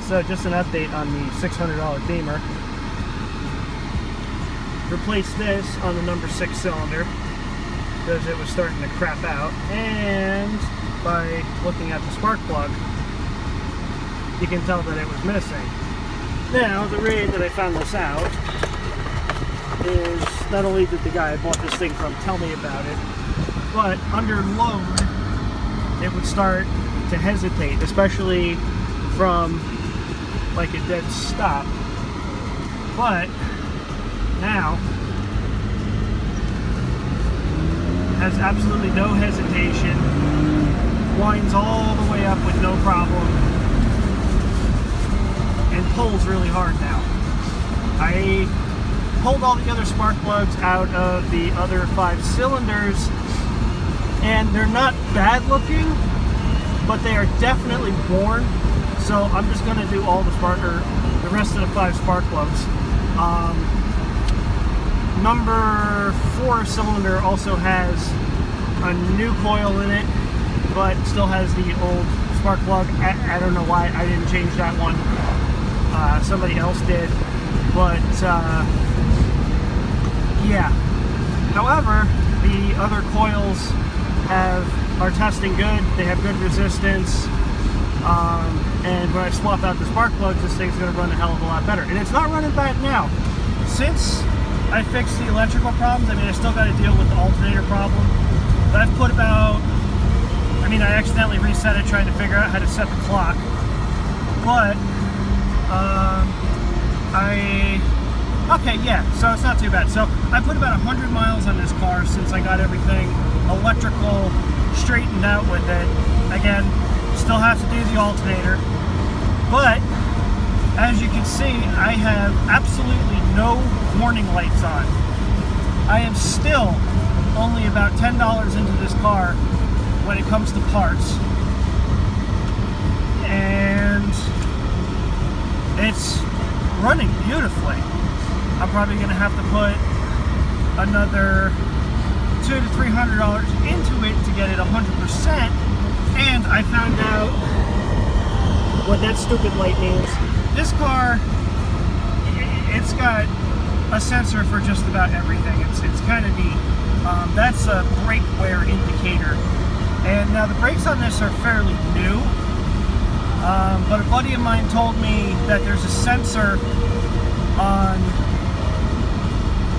So just an update on the $600 Beamer. Replaced this on the number 6 cylinder because it was starting to crap out, and by looking at the spark plug you can tell that it was missing. Now the way that I found this out is not only did the guy I bought this thing from tell me about it, but under load it would start to hesitate, especially from like a dead stop. But now has absolutely no hesitation, winds all the way up with no problem, and pulls really hard now. I pulled all the other spark plugs out of the other 5 cylinders, and they're not bad looking, but they are definitely worn. So I'm just going to do all the rest of the 5 spark plugs. Number 4 cylinder also has a new coil in it, but still has the old spark plug. I don't know why I didn't change that one. Somebody else did, but yeah. However, the other coils are testing good. They have good resistance. And when I swap out the spark plugs, this thing's going to run a hell of a lot better. And it's not running bad now. Since I fixed the electrical problems, I mean, I still got to deal with the alternator problem. But I've put about, I accidentally reset it trying to figure out how to set the clock. But, okay, yeah, so it's not too bad. So I put about 100 miles on this car since I got everything electrical straightened out with it. Again, still have to do the alternator, but as you can see, I have absolutely no warning lights on. I am still only about $10 into this car when it comes to parts, and it's running beautifully. I'm probably going to have to put another $200 to $300 into it to get it 100%. And I found out what that stupid light means. This car, it's got a sensor for just about everything. It's kind of neat. That's a brake wear indicator. And now the brakes on this are fairly new. But a buddy of mine told me that there's a sensor on,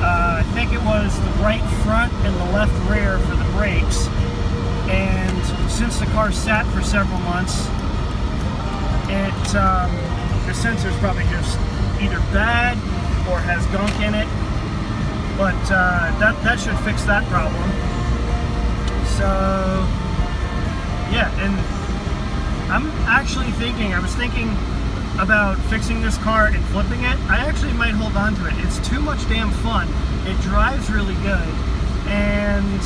I think it was the right front and the left rear for the brakes. And since the car sat for several months, the sensor's probably just either bad or has gunk in it. But that should fix that problem. So yeah, and I was thinking about fixing this car and flipping it. I actually might hold on to it. It's too much damn fun. It drives really good, and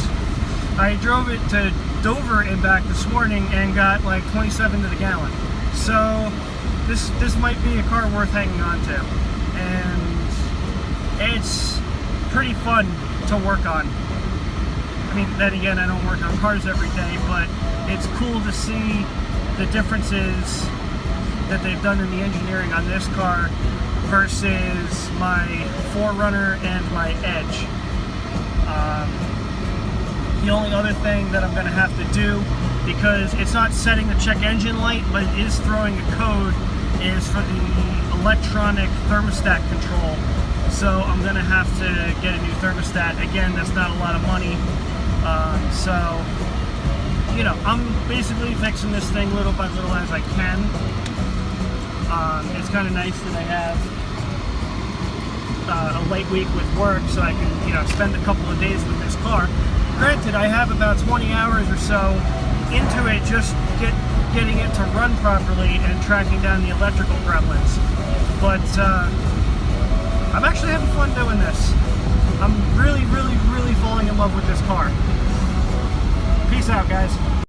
I drove it to Dover and back this morning and got like 27 to the gallon. So this might be a car worth hanging on to, and it's pretty fun to work on. I mean, then again, I don't work on cars every day, but it's cool to see the differences that they've done in the engineering on this car versus my 4Runner and my Edge. The only other thing that I'm going to have to do, because it's not setting the check engine light, but it is throwing a code, is for the electronic thermostat control. So I'm going to have to get a new thermostat. Again, that's not a lot of money. So, you know, I'm basically fixing this thing little by little as I can. It's kind of nice that I have a light week with work, so I can, you know, spend a couple of days with this car. Granted, I have about 20 hours or so into it, just getting it to run properly and tracking down the electrical gremlins. But I'm actually having fun doing this. I'm really, really, really falling in love with this car. Peace out, guys.